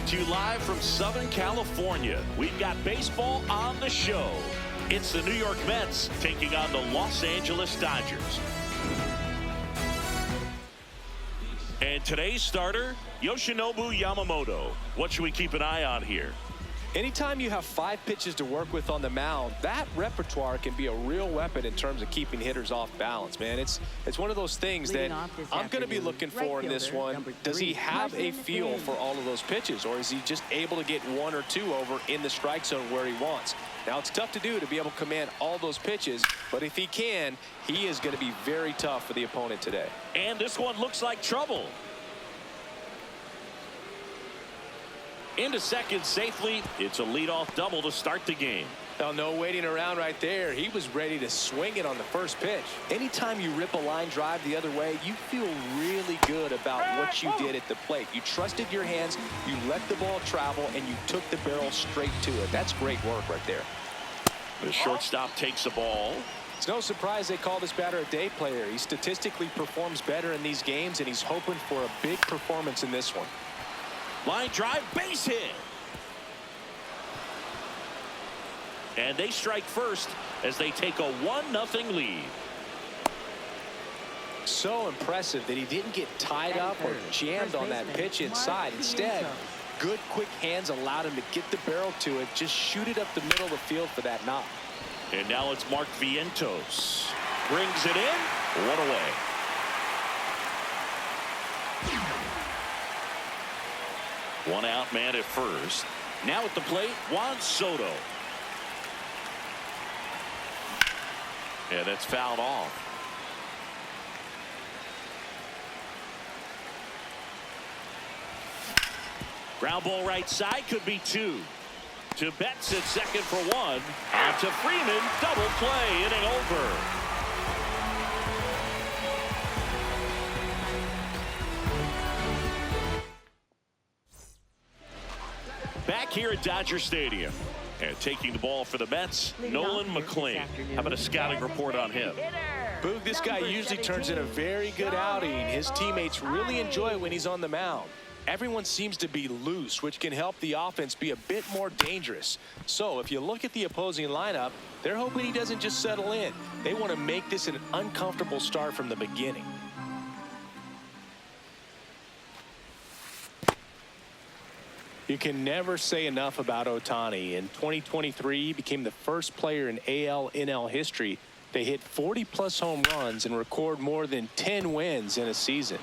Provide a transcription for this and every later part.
Coming to you live from Southern California, we've got baseball on the show. It's the New York Mets taking on the Los Angeles Dodgers. And today's starter, Yoshinobu Yamamoto. What should we keep an eye on here? Anytime you have 5 pitches to work with on the mound, that repertoire can be a real weapon in terms of keeping hitters off balance, man. It's one of those things that I'm going to be looking for in this one. Does he have a feel for all of those pitches, or is he just able to get 1 or 2 over in the strike zone where he wants? Now, it's tough to do to be able to command all those pitches, but if he can, he is going to be very tough for the opponent today. And this one looks like trouble. Into second safely. It's a leadoff double to start the game. Now, no waiting around right there. He was ready to swing it on the first pitch. Anytime you rip a line drive the other way, you feel really good about what you did at the plate. You trusted your hands, you let the ball travel, and you took the barrel straight to it. That's great work right there. The shortstop takes the ball. It's no surprise they call this batter a day player. He statistically performs better in these games, and he's hoping for a big performance in this one. Line drive, base hit. And they strike first as they take a 1-0 lead. So impressive that he didn't get tied up or jammed on that pitch inside. Instead, good quick hands allowed him to get the barrel to it, just shoot it up the middle of the field for that knock. And now it's Mark Vientos. Brings it in. 1 away. One out man at first. Now at the plate, Juan Soto. Yeah, that's fouled off. Ground ball right side, could be 2. To Betts at second for 1. Out to Freeman, double play, inning over. Back here at Dodger Stadium, and taking the ball for the Mets, Nolan McLean. How about a scouting report on him? Boog, this guy usually turns in a very good outing. His teammates really enjoy when he's on the mound. Everyone seems to be loose, which can help the offense be a bit more dangerous. So if you look at the opposing lineup, they're hoping he doesn't just settle in. They want to make this an uncomfortable start from the beginning. You can never say enough about Ohtani. In 2023, he became the first player in AL/NL history to hit 40-plus home runs and record more than 10 wins in a season.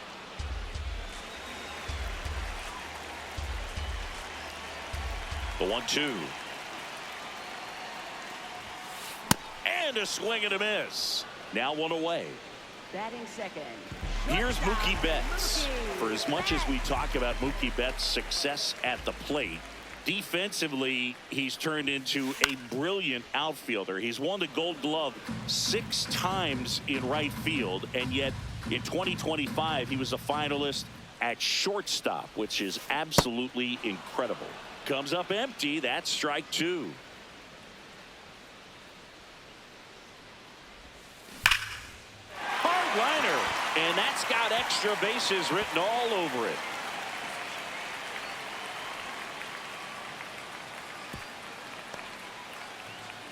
The 1-2. And a swing and a miss. Now 1 away. Batting second. Here's Mookie Betts. For as much as we talk about Mookie Betts' success at the plate, defensively, he's turned into a brilliant outfielder. He's won the Gold Glove 6 times in right field, and yet in 2025, he was a finalist at shortstop, which is absolutely incredible. Comes up empty. That's strike 2. Hard liner. And that's got extra bases written all over it.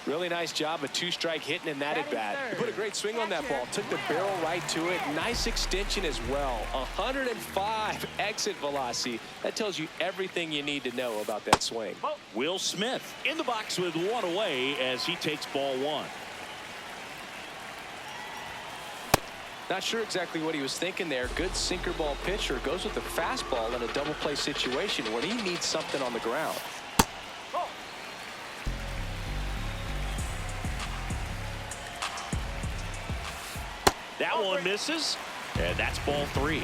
Really nice job of 2-strike hitting in that at bat. He put a great swing on that ball. Took the barrel right to it. Nice extension as well. 105 exit velocity. That tells you everything you need to know about that swing. Will Smith in the box with 1 away as he takes ball 1. Not sure exactly what he was thinking there. Good sinker ball pitcher goes with the fastball in a double play situation when he needs something on the ground. That one misses, and that's ball 3.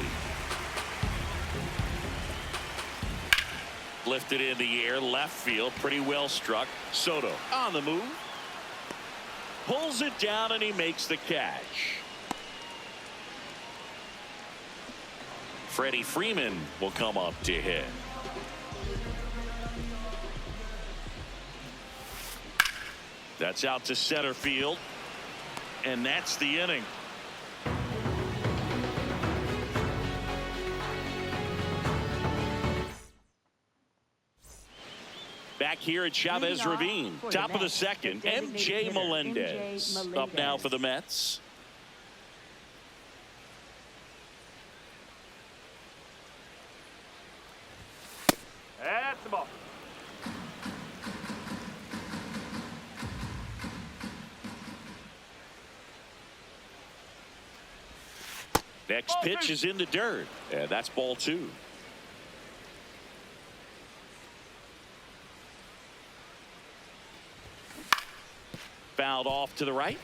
Lifted in the air, left field, pretty well struck. Soto on the move. Pulls it down, and he makes the catch. Freddie Freeman will come up to hit. That's out to center field, and that's the inning. back here at Chavez Ravine. Top of the second, MJ Melendez up now for the Mets. That's the ball. Next pitch is in the dirt, and that's ball 2. Fouled off to the right.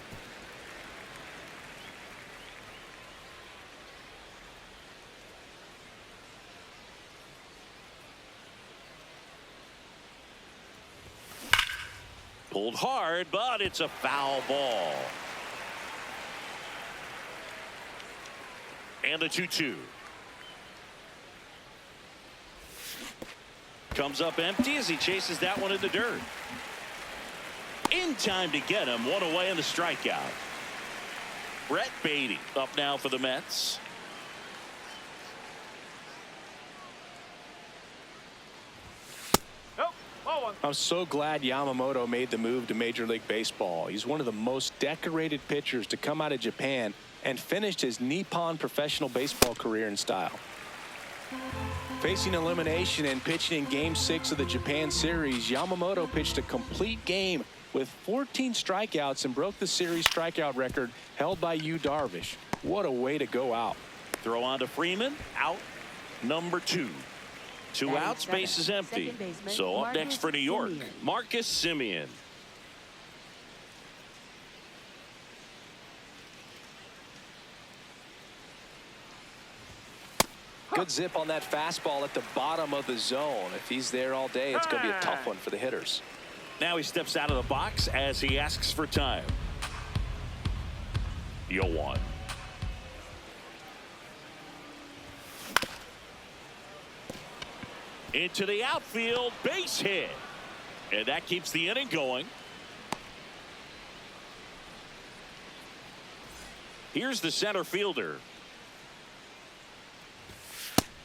Pulled hard, but it's a foul ball. And the 2-2. Comes up empty as he chases that one in the dirt. In time to get him. One away in the strikeout. Brett Beatty up now for the Mets. I'm so glad Yamamoto made the move to Major League Baseball. He's one of the most decorated pitchers to come out of Japan and finished his Nippon professional baseball career in style. Facing elimination and pitching in Game 6 of the Japan series, Yamamoto pitched a complete game with 14 strikeouts and broke the series strikeout record held by Yu Darvish. What a way to go out. Throw on to Freeman. Out number 2. 2 outs, base is empty. So up next for New York, Marcus Semien. Good zip on that fastball at the bottom of the zone. If he's there all day, it's going to be a tough one for the hitters. Now he steps out of the box as he asks for time. 0-1. Into the outfield, base hit. And that keeps the inning going. Here's the center fielder.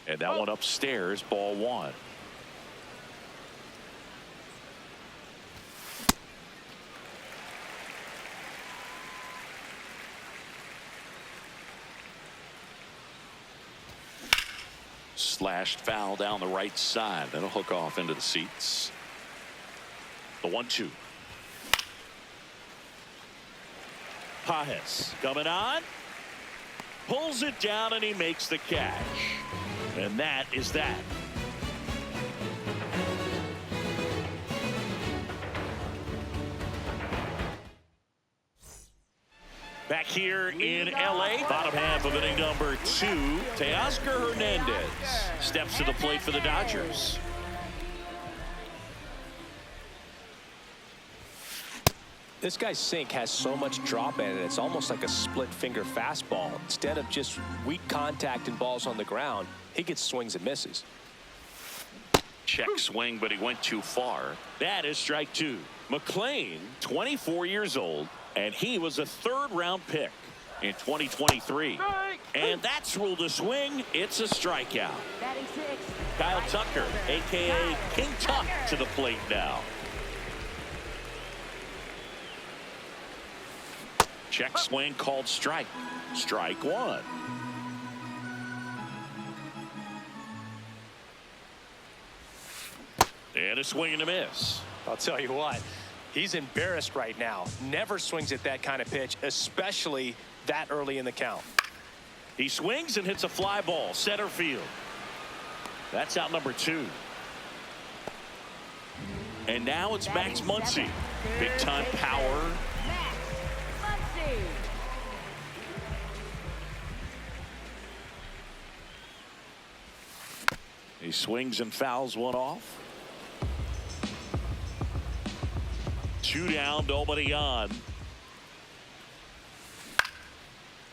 And that one upstairs, ball 1. Slashed foul down the right side. That'll hook off into the seats. The 1-2. Pajes coming on. Pulls it down and he makes the catch. And that is that. Back here in L.A., bottom half of inning number 2, Teoscar Hernandez steps to the plate for the Dodgers. This guy's sink has so much drop in it, it's almost like a split finger fastball. Instead of just weak contact and balls on the ground, he gets swings and misses. Check swing, but he went too far. That is strike 2. McLean, 24 years old, and he was a 3rd-round pick in 2023. And that's ruled a swing. It's a strikeout. Kyle Tucker, a.k.a. King Tuck, to the plate now. Check swing called strike. Strike 1. And a swing and a miss. I'll tell you what, he's embarrassed right now. Never swings at that kind of pitch, especially that early in the count. He swings and hits a fly ball, center field. That's out number 2. And now it's Max Muncy. Big time power. He swings and fouls one off. 2 down, nobody on.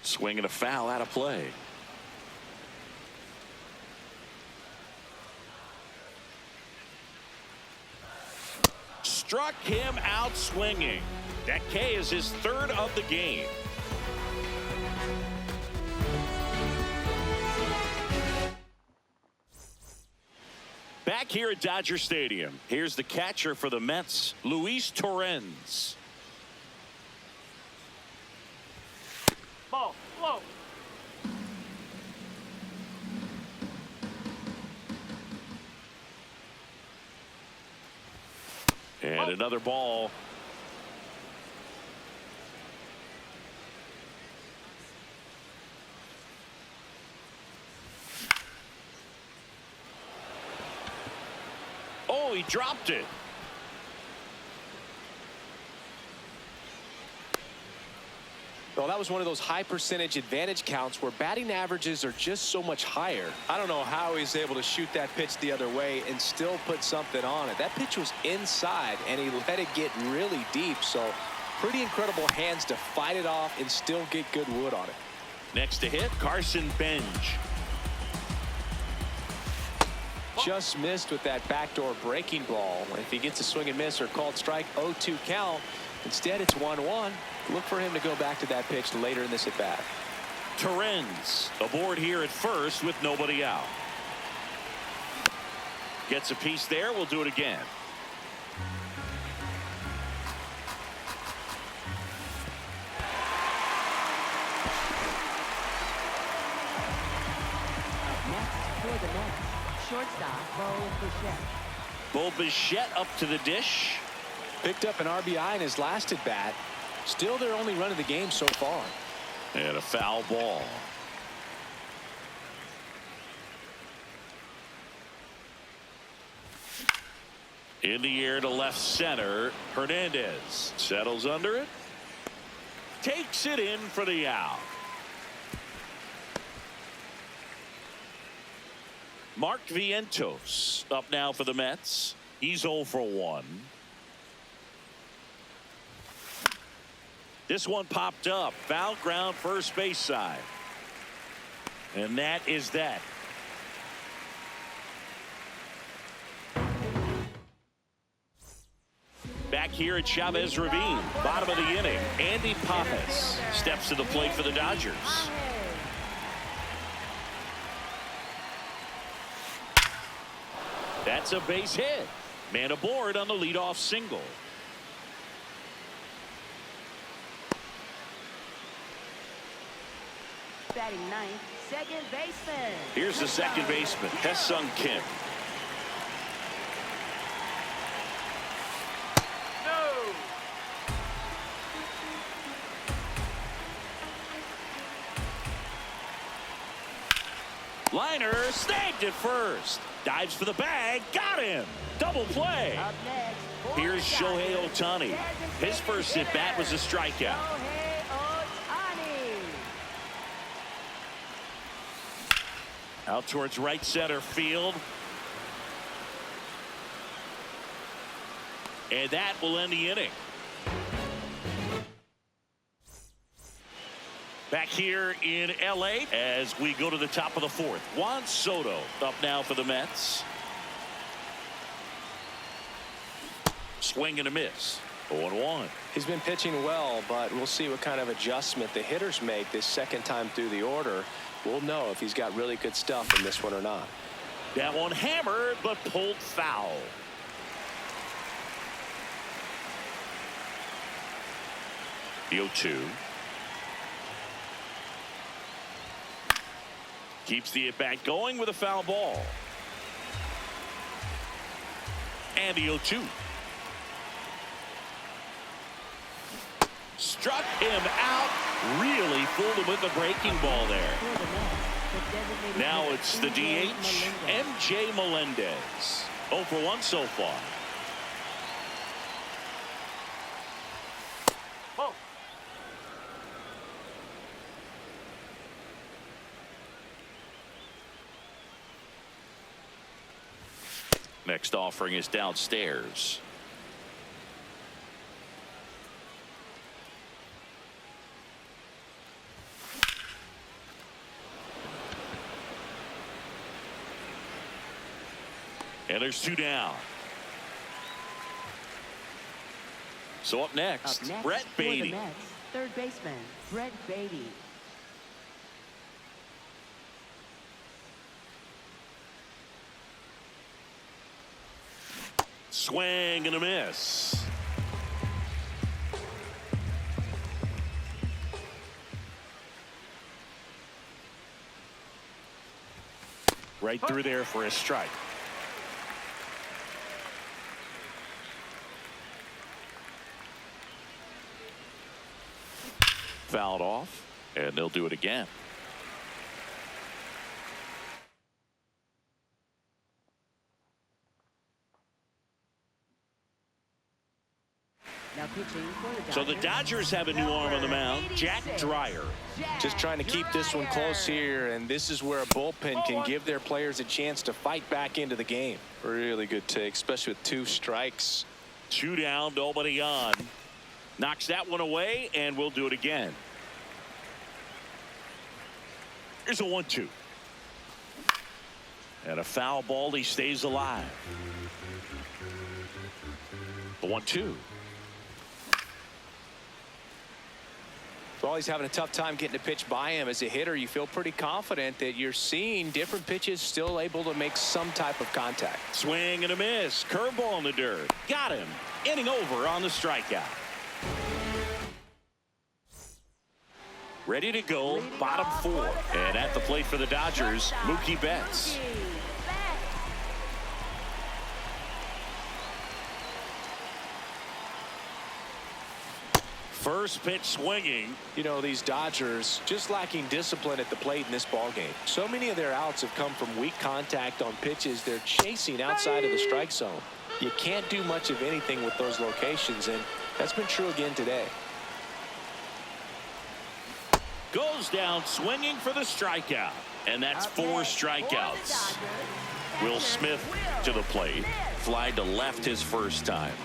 Swing and a foul out of play. Struck him out swinging. That K is his 3rd of the game. Back Back here at Dodger Stadium, here's the catcher for the Mets, Luis Torrens. Ball, low. And another ball. Oh, he dropped it. Well, that was one of those high percentage advantage counts where batting averages are just so much higher. I don't know how he's able to shoot that pitch the other way and still put something on it. That pitch was inside and he let it get really deep. So pretty incredible hands to fight it off and still get good wood on it. Next to hit, Carson Benj. Just missed with that backdoor breaking ball. If he gets a swing and miss or called strike, 0-2 count. Instead, it's 1-1. Look for him to go back to that pitch later in this at bat. Torrens aboard here at first with nobody out. Gets a piece there. We'll do it again. Next for the Mets, shortstop Bo Bichette up to the dish. Picked up an RBI in his last at bat. Still their only run of the game so far. And a foul ball. In the air to left center. Hernandez settles under it. Takes it in for the out. Mark Vientos up now for the Mets. He's 0 for 1. This one popped up. Foul ground first base side. And that is that. Back here at Chavez Ravine, bottom of the inning, Andy Pappas steps to the plate for the Dodgers. That's a base hit. Man aboard on the leadoff single. batting ninth, second baseman. Here's the second baseman, Hesung Kim. No. Liner snagged it first. Dives for the bag. Got him. Double play. Up next, Here's Shohei Ohtani. His first at bat was a strikeout. Shohei Ohtani. Out towards right center field. And that will end the inning. Back here in LA as we go to the top of the fourth. Juan Soto up now for the Mets. Swing and a miss. 0-1. He's been pitching well, but we'll see what kind of adjustment the hitters make this second time through the order. We'll know if he's got really good stuff in this one or not. That one hammered but pulled foul. The 0-2. Keeps the at-bat going with a foul ball. And the 0-2. Struck him out. Really fooled him with the breaking ball there. For the Mets, the designated Now hitter, it's the MJ DH, Melendez. MJ Melendez. 0 for 1 so far. Whoa. Next offering is downstairs. And there's 2 down. So up next, Up next Brett for the Beatty. Mets, third baseman Brett Beatty. Swing and a miss. Right through there for a strike. Fouled off, and they'll do it again. Now pitching for the Dodgers. So the Dodgers have a new arm on the mound, Jack Dreyer. Just trying to keep this one close here, and this is where a bullpen can give their players a chance to fight back into the game. Really good take, especially with 2 strikes. 2 down, nobody on. Knocks that one away, and we'll do it again. Here's a 1-2. And a foul ball. He stays alive. The 1-2. Well, he's having a tough time getting a pitch by him. As a hitter, you feel pretty confident that you're seeing different pitches still able to make some type of contact. Swing and a miss. Curveball in the dirt. Got him. Inning over on the strikeout. Ready to go, bottom 4. And at the plate for the Dodgers, Mookie Betts. First pitch swinging. You know, these Dodgers just lacking discipline at the plate in this ball game. So many of their outs have come from weak contact on pitches they're chasing outside of the strike zone. You can't do much of anything with those locations, and that's been true again today. Goes down swinging for the strikeout. And that's 4 strikeouts. Will Smith to the plate. Fly to left his first time.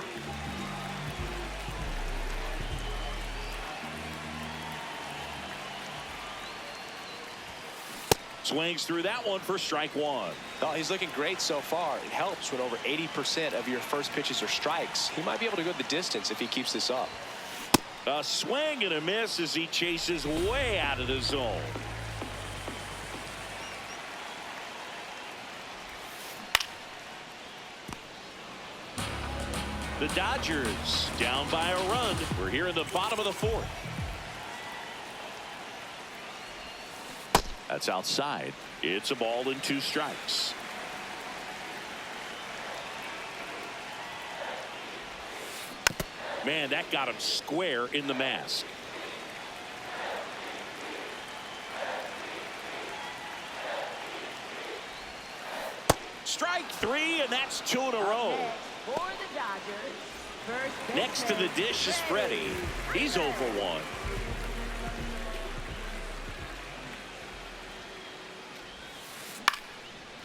Swings through that one for strike 1. Oh, he's looking great so far. It helps when over 80% of your first pitches are strikes. He might be able to go the distance if he keeps this up. A swing and a miss as he chases way out of the zone. The Dodgers down by a run. We're here in the bottom of the 4th. That's outside. It's a ball and 2 strikes. Man, that got him square in the mask. Strike 3, and that's 2 in a row. For the Dodgers, first Next to the dish is Freddie. He's 0 for 1.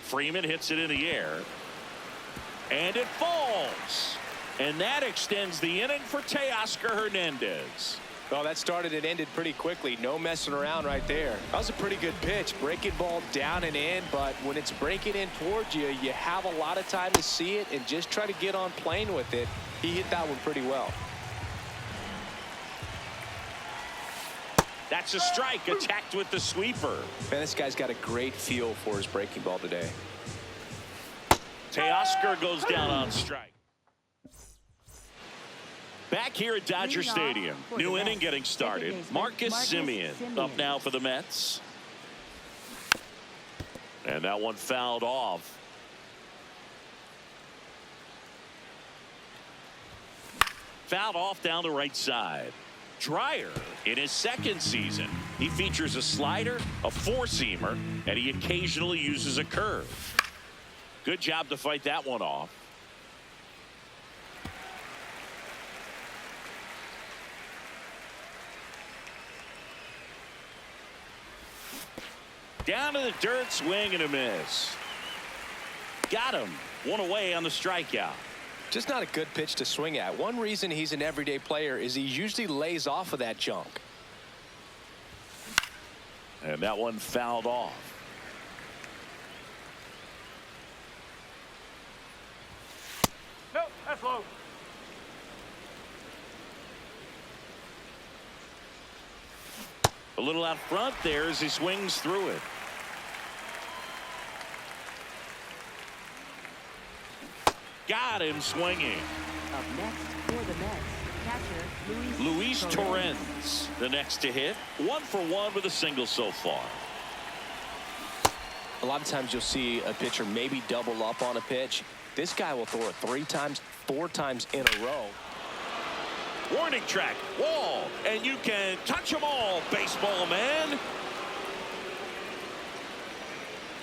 Freeman hits it in the air. And it falls. And that extends the inning for Teoscar Hernandez. Well, that started and ended pretty quickly. No messing around right there. That was a pretty good pitch. Breaking ball down and in, but when it's breaking in towards you, you have a lot of time to see it and just try to get on plane with it. He hit that one pretty well. That's a strike, attacked with the sweeper. Man, this guy's got a great feel for his breaking ball today. Teoscar goes down on strike. Back here at Dodger Stadium, new inning getting started. Marcus Semien up now for the Mets. And that one fouled off. Fouled off down the right side. Dreyer in his 2nd season. He features a slider, a 4-seamer, and he occasionally uses a curve. Good job to fight that one off. Down to the dirt, swing and a miss. Got him. 1 away on the strikeout. Just not a good pitch to swing at. One reason he's an everyday player is he usually lays off of that junk. And that one fouled off. Nope, that's low. A little out front there as he swings through it. Got him swinging. Up next for the Mets, catcher Luis Torrens, the next to hit. 1 for 1 with a single so far. A lot of times you'll see a pitcher maybe double up on a pitch. This guy will throw it 3 times, 4 times in a row. Warning track, wall, and you can touch them all, baseball man.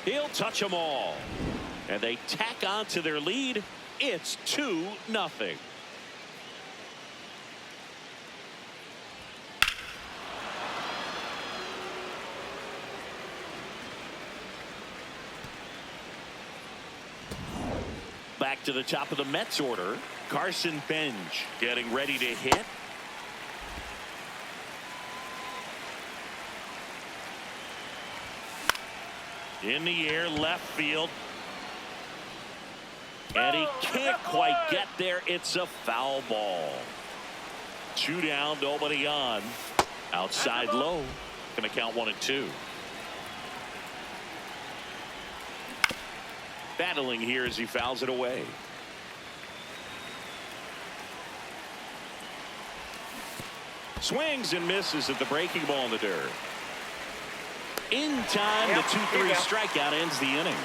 He'll touch them all. And they tack on to their lead. It's 2-0. Back to the top of the Mets order. Carson Benj getting ready to hit. In the air, left field. And he can't quite get there. It's a foul ball. 2 down, nobody on. Outside low. Going to count 1 and 2. Battling here as he fouls it away. Swings and misses at the breaking ball in the dirt. In time, the 2-3 strikeout ends the inning.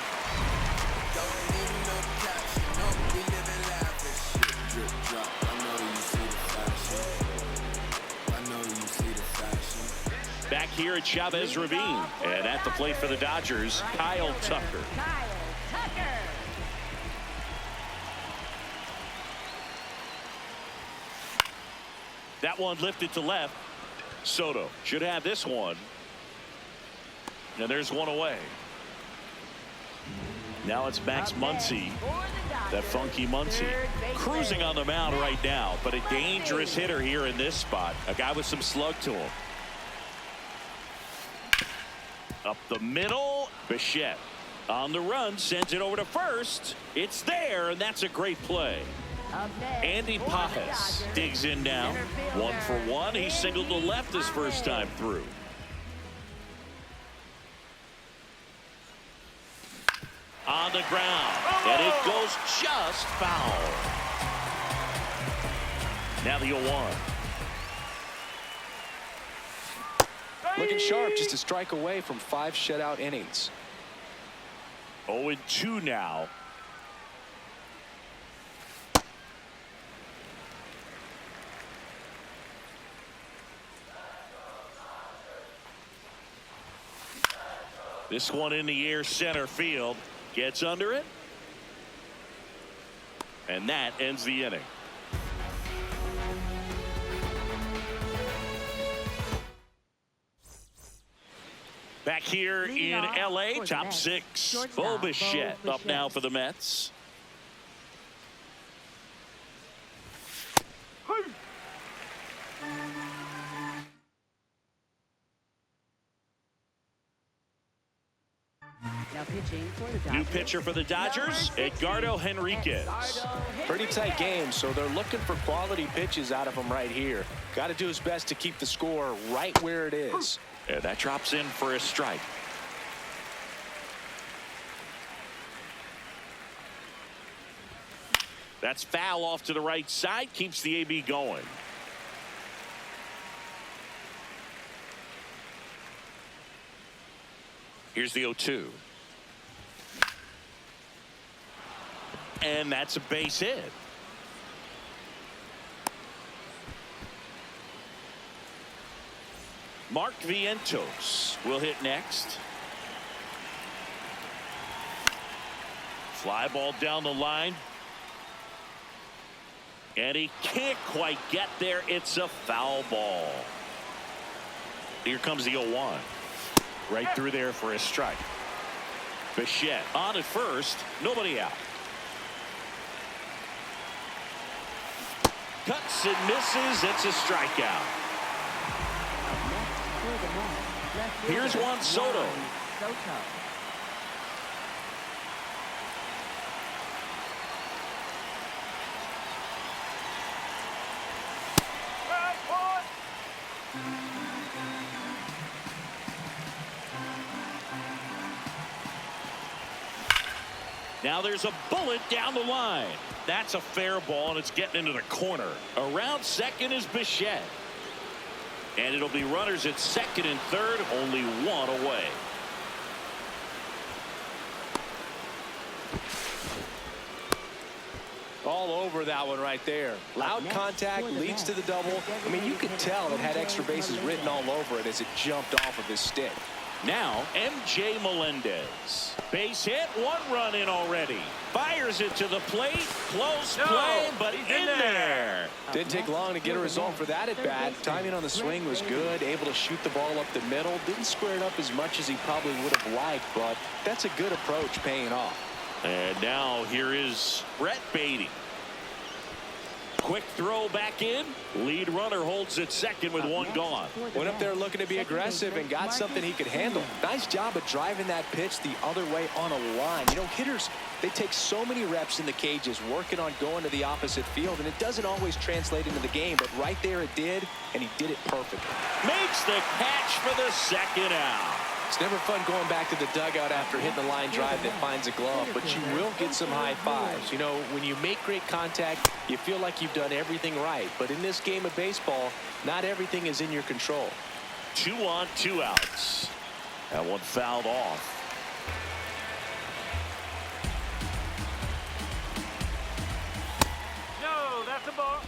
Back here at Chavez Ravine, and at the plate for the Dodgers, Kyle Tucker. That one lifted to left. Soto should have this one. And there's one away. Now it's Max Muncy. That funky Muncy. Cruising on the mound right now, but a dangerous hitter here in this spot. A guy with some slug to him. Up the middle. Bichette on the run, sends it over to first. It's there, and that's a great play. Andy Pajes digs in now. 1 for 1. He singled to left his first time through. On the ground, and it goes just foul. Now the 0-1. Looking sharp, just a strike away from 5 shutout innings. 0-2 now. This one in the air, center field. Gets under it. And that ends the inning. Back here in LA, top 6. Bo Bichette up now for the Mets. Now pitching for the Dodgers. New pitcher for the Dodgers, Edgardo Henriquez. Pretty tight game, so they're looking for quality pitches out of him right here. Got to do his best to keep the score right where it is. And that drops in for a strike. That's foul off to the right side, keeps the AB going. Here's the 0-2. And that's a base hit. Mark Vientos will hit next. Fly ball down the line. And he can't quite get there. It's a foul ball. Here comes the 0-1. Right through there for a strike. Bichette on at first. Nobody out. Cuts and misses. It's a strikeout. Here's Juan Soto. Now there's a bullet down the line. That's a fair ball, and it's getting into the corner. Around second is Bichette. And it'll be runners at second and third, only one away. All over that one right there. Loud contact leads to the double. I mean, you could tell it had extra bases written all over it as it jumped off of his stick. Now, MJ Melendez. Base hit, 1 run in already. Fires it to the plate. Close play, but in there. Didn't take long to get a result for that at bat. Timing on the swing was good. Able to shoot the ball up the middle. Didn't square it up as much as he probably would have liked, but that's a good approach paying off. And now here is Brett Beatty. Quick throw back in. Lead runner holds at second with 1 gone. Went up there looking to be aggressive and got something he could handle. Nice job of driving that pitch the other way on a line. You know, hitters, they take so many reps in the cages working on going to the opposite field, and it doesn't always translate into the game, but right there it did, and he did it perfectly. Makes the catch for the second out. It's never fun going back to the dugout after hitting a line drive that finds a glove, but you will get some high fives. You know, when you make great contact, you feel like you've done everything right. But in this game of baseball, not everything is in your control. 2 on, 2 outs. That one fouled off. No, that's a ball.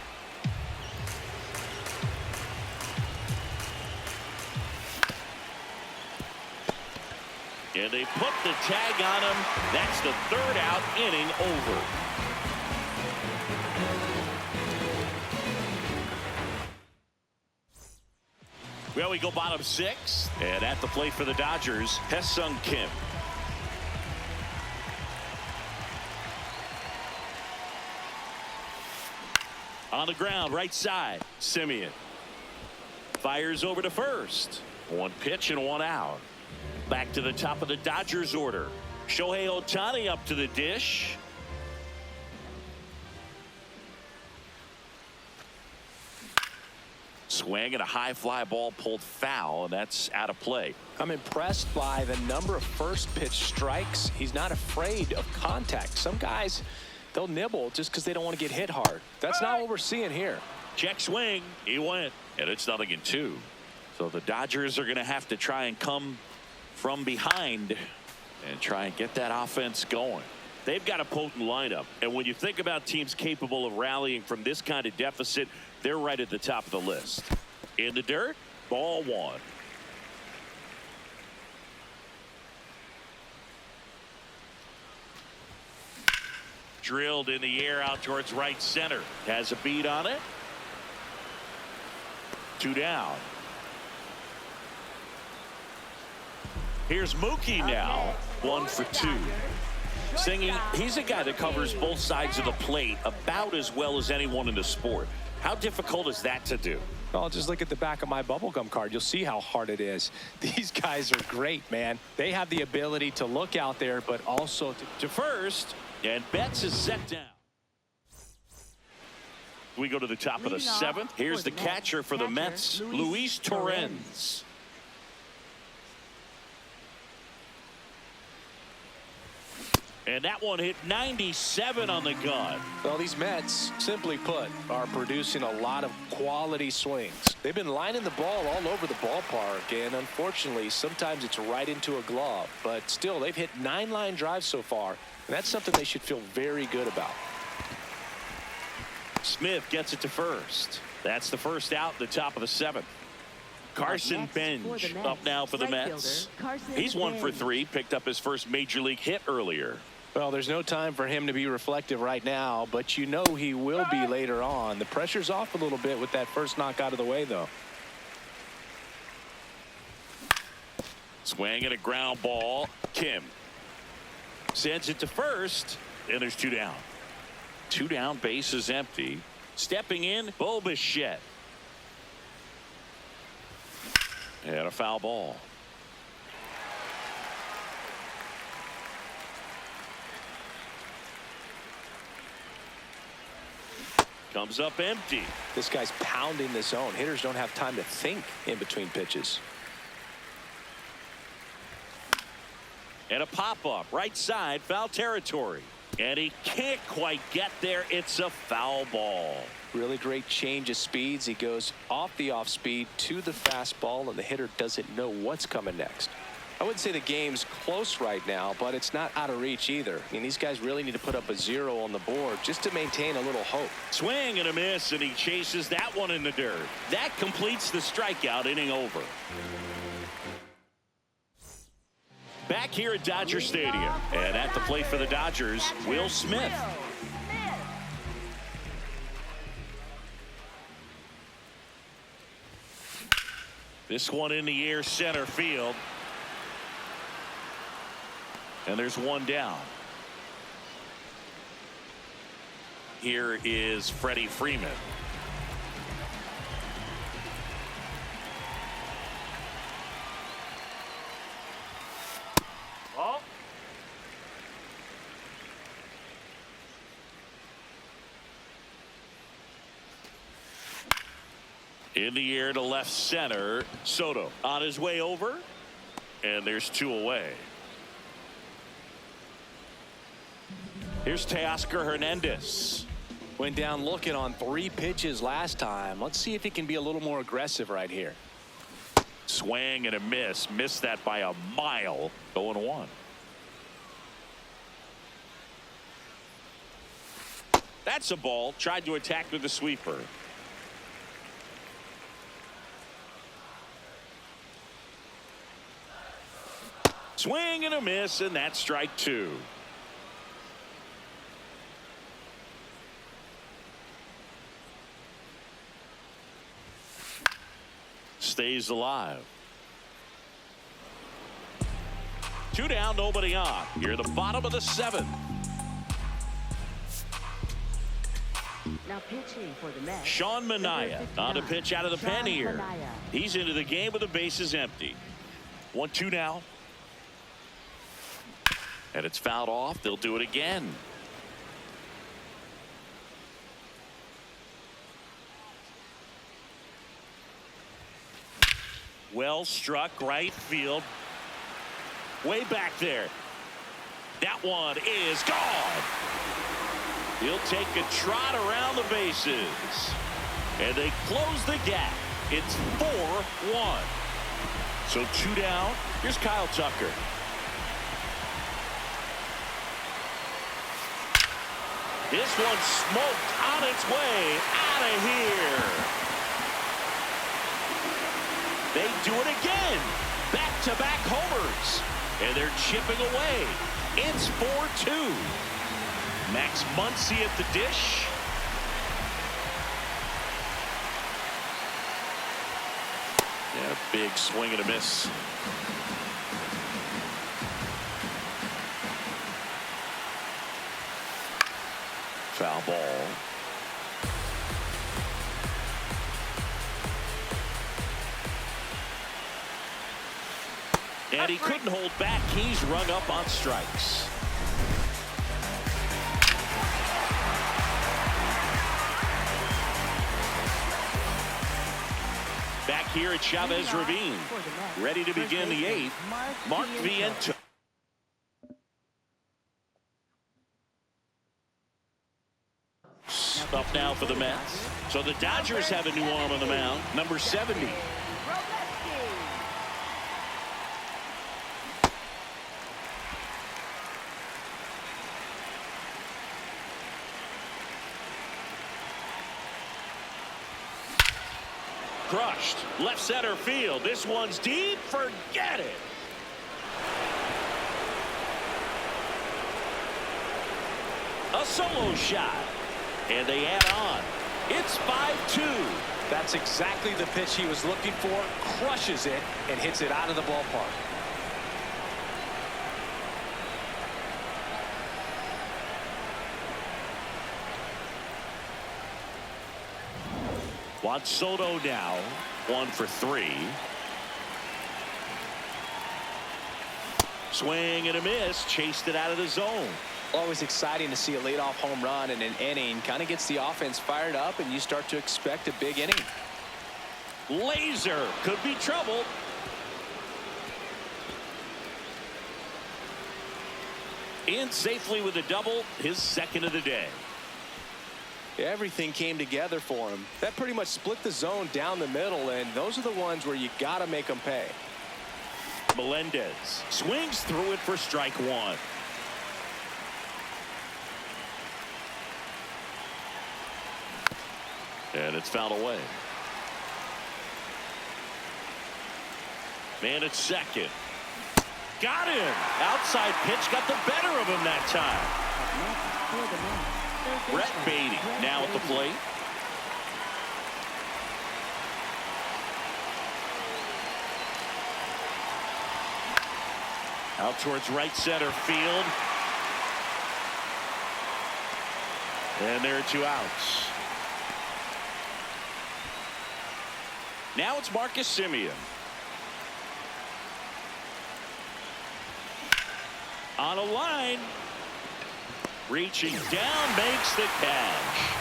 And they put the tag on him. That's the 3rd out, inning over. Well, we go bottom 6. And at the plate for the Dodgers, Ha-Seong Kim. On the ground, right side, Simeon. Fires over to first. 1 pitch and 1 out. Back to the top of the Dodgers order. Shohei Ohtani up to the dish. Swing and a high fly ball pulled foul, and that's out of play. I'm impressed by the number of first pitch strikes. He's not afraid of contact. Some guys, they'll nibble just because they don't want to get hit hard. That's not what we're seeing here. Check swing. He went, and it's 0-2. So the Dodgers are going to have to try and come from behind and try and get that offense going. They've got a potent lineup, and when you think about teams capable of rallying from this kind of deficit, they're right at the top of the list. In the dirt, ball 1. Drilled in the air out towards right center. Has a beat on it. 2 down. Here's Mookie now. 1 for 2. Singing, he's a guy that covers both sides of the plate about as well as anyone in the sport. How difficult is that to do? Well, just look at the back of my bubblegum card. You'll see how hard it is. These guys are great, man. They have the ability to look out there, but also to first. And Betts is set down. We go to the top of the 7th. Here's the catcher for the Mets, Luis Torrens. And that one hit 97 on the gun. Well, these Mets, simply put, are producing a lot of quality swings. They've been lining the ball all over the ballpark, and unfortunately, sometimes it's right into a glove. But still, they've hit 9 line drives so far, and that's something they should feel very good about. Smith gets it to first. That's the first out, the top of the 7th. Carson Bench up now for the Mets. He's 1 for 3, picked up his first major league hit earlier. Well, there's no time for him to be reflective right now, but you know he will be later on. The pressure's off a little bit with that first knock out of the way, though. Swing and a ground ball. Kim sends it to first, and there's 2 down. 2 down, base is empty. Stepping in, Bo Bichette. And a foul ball. Comes up empty. This guy's pounding the zone. Hitters don't have time to think in between pitches. And a pop-up right side, foul territory. And he can't quite get there. It's a foul ball. Really great change of speeds. He goes off the off speed to the fastball, and the hitter doesn't know what's coming next. I wouldn't say the game's close right now, but it's not out of reach either. I mean, these guys really need to put up a 0 on the board just to maintain a little hope. Swing and a miss, and he chases that one in the dirt. That completes the strikeout, inning over. Back here at Dodger Stadium, and at the plate for the Dodgers, Will Smith. This one in the air, center field. And there's one down. Here is Freddie Freeman. Ball. In the air to left center. Soto on his way over. And there's 2 away. Here's Teoscar Hernandez. Went down looking on 3 pitches last time. Let's see if he can be a little more aggressive right here. Swing and a miss. Missed that by a mile. 0-1. That's a ball. Tried to attack with the sweeper. Swing and a miss, and that's strike 2. Stays alive. 2 down, nobody on. Here the bottom of the 7th. Now pitching for the Mets, Sean Manaea on the pitch out of the pen here. He's into the game with the bases empty. 1-2 now. And it's fouled off. They'll do it again. Well struck right field. Way back there. That one is gone. He'll take a trot around the bases. And they close the gap. It's 4-1. So 2 down. Here's Kyle Tucker. This one smoked on its way out of here. They do it again. Back-to-back homers. And they're chipping away. It's 4-2. Max Muncy at the dish. Yeah, big swing and a miss. Foul ball. And he couldn't hold back. He's rung up on strikes. Back here at Chavez Ravine. Ready to begin the 8th. Mark Viento. Up now for the Mets. So the Dodgers have a new arm on the mound. Number 70. Crushed. Left center field. This one's deep. Forget it. A solo shot. And they add on. It's 5-2. That's exactly the pitch he was looking for. Crushes it and hits it out of the ballpark. Juan Soto now 1 for 3. Swing and a miss. Chased it out of the zone. Always exciting to see a leadoff home run in an inning. Kind of gets the offense fired up, and you start to expect a big inning. Laser could be trouble. In safely with a double, his second of the day. Everything came together for him. That pretty much split the zone down the middle, and those are the ones where you got to make them pay. Melendez swings through it for strike one. And it's fouled away. Man at second. Got him. Outside pitch got the better of him that time. Brett Beatty now at the plate. Out towards right center field. And there are 2 outs. Now it's Marcus Semien. On a line. Reaching down, makes the catch.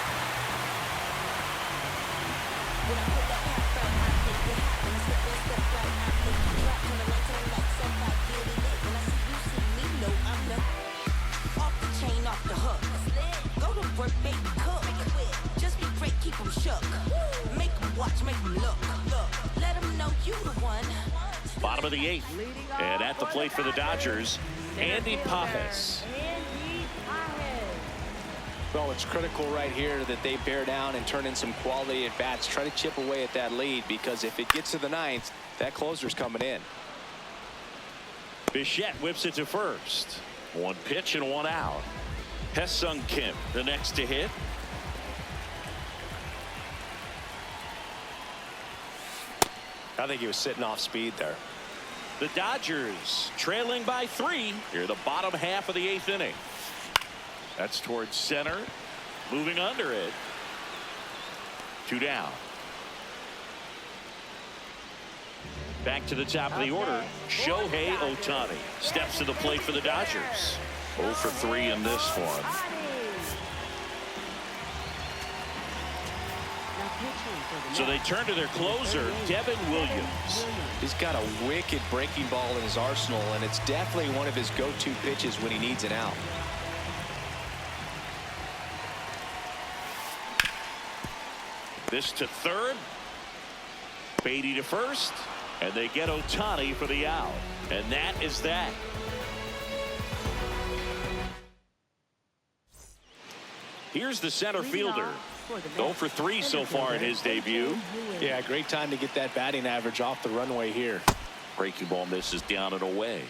Bottom of the 8th. And at the plate for the Dodgers, Andy Pajes. Well, it's critical right here that they bear down and turn in some quality at bats. Try to chip away at that lead, because if it gets to the 9th, that closer's coming in. Bichette whips it to first. 1 pitch and 1 out. Hesung Kim the next to hit. I think he was sitting off speed there. The Dodgers trailing by 3 here, the bottom half of the 8th inning. That's towards center. Moving under it. 2 down. Back to the top of the order. Shohei Ohtani steps to the plate for the Dodgers. 0 for 3 in this one. So they turn to their closer, Devin Williams. He's got a wicked breaking ball in his arsenal, and it's definitely one of his go-to pitches when he needs an out. This to third. Beatty to first. And they get Ohtani for the out. And that is that. Here's the center fielder. 0 for 3 so far in his debut. Yeah, great time to get that batting average off the runway here. Breaking ball misses down and away.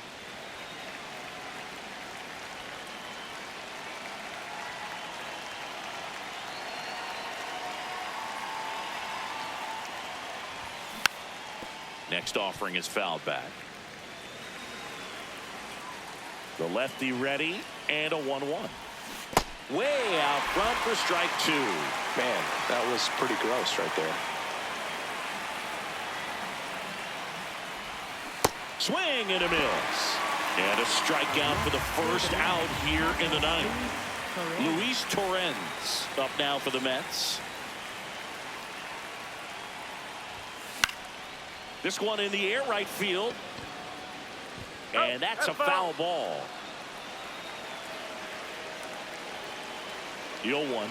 Next offering is fouled back. The lefty ready, and a 1-1. Way out front for strike 2. Man, that was pretty gross right there. Swing and a miss. And a strikeout for the first out here in the 9th. Luis Torrens up now for the Mets. This one in the air right field. And that's a foul ball. The 0-1.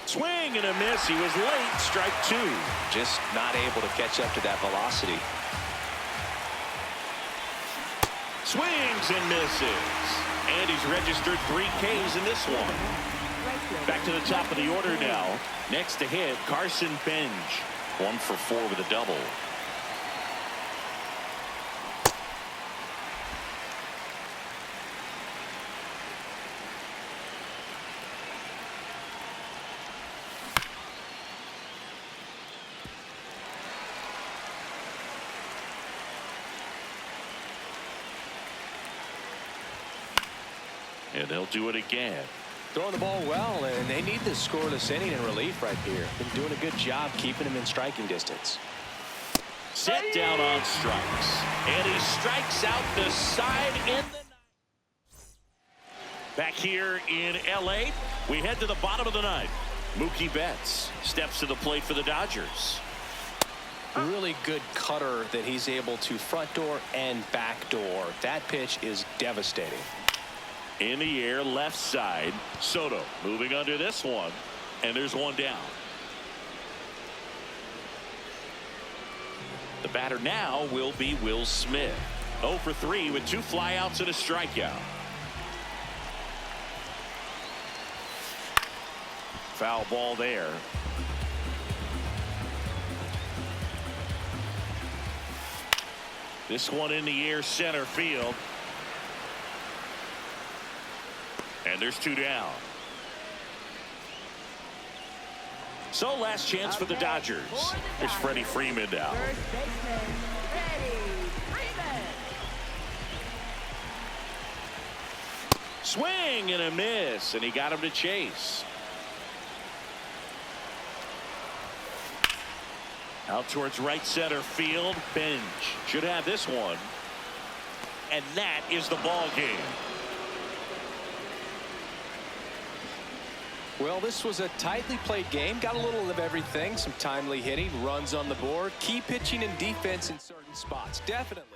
Swing and a miss. He was late. Strike 2. Just not able to catch up to that velocity. Swings and misses. And he's registered 3 Ks in this one. Back to the top of the order now. Next to hit, Carson Bench. 1 for 4 with a double. And they'll do it again. Throwing the ball well, and they need this scoreless inning in relief right here. Been doing a good job keeping him in striking distance. Set down on strikes. And he strikes out the side in the 9th. Back here in L.A., we head to the bottom of the 9th. Mookie Betts steps to the plate for the Dodgers. Really good cutter that he's able to front door and back door. That pitch is devastating. In the air, left side. Soto moving under this one, and there's one down. The batter now will be Will Smith. 0 for 3 with 2 flyouts and a strikeout. Foul ball there. This one in the air, center field. And there's 2 down. So last chance for the Dodgers. Here's Freddie Freeman now. First baseman, Freddie Freeman. Swing and a miss, and he got him to chase. Out towards right center field. Bench should have this one. And that is the ball game. Well, this was a tightly played game. Got a little of everything. Some timely hitting, runs on the board, key pitching and defense in certain spots. Definitely.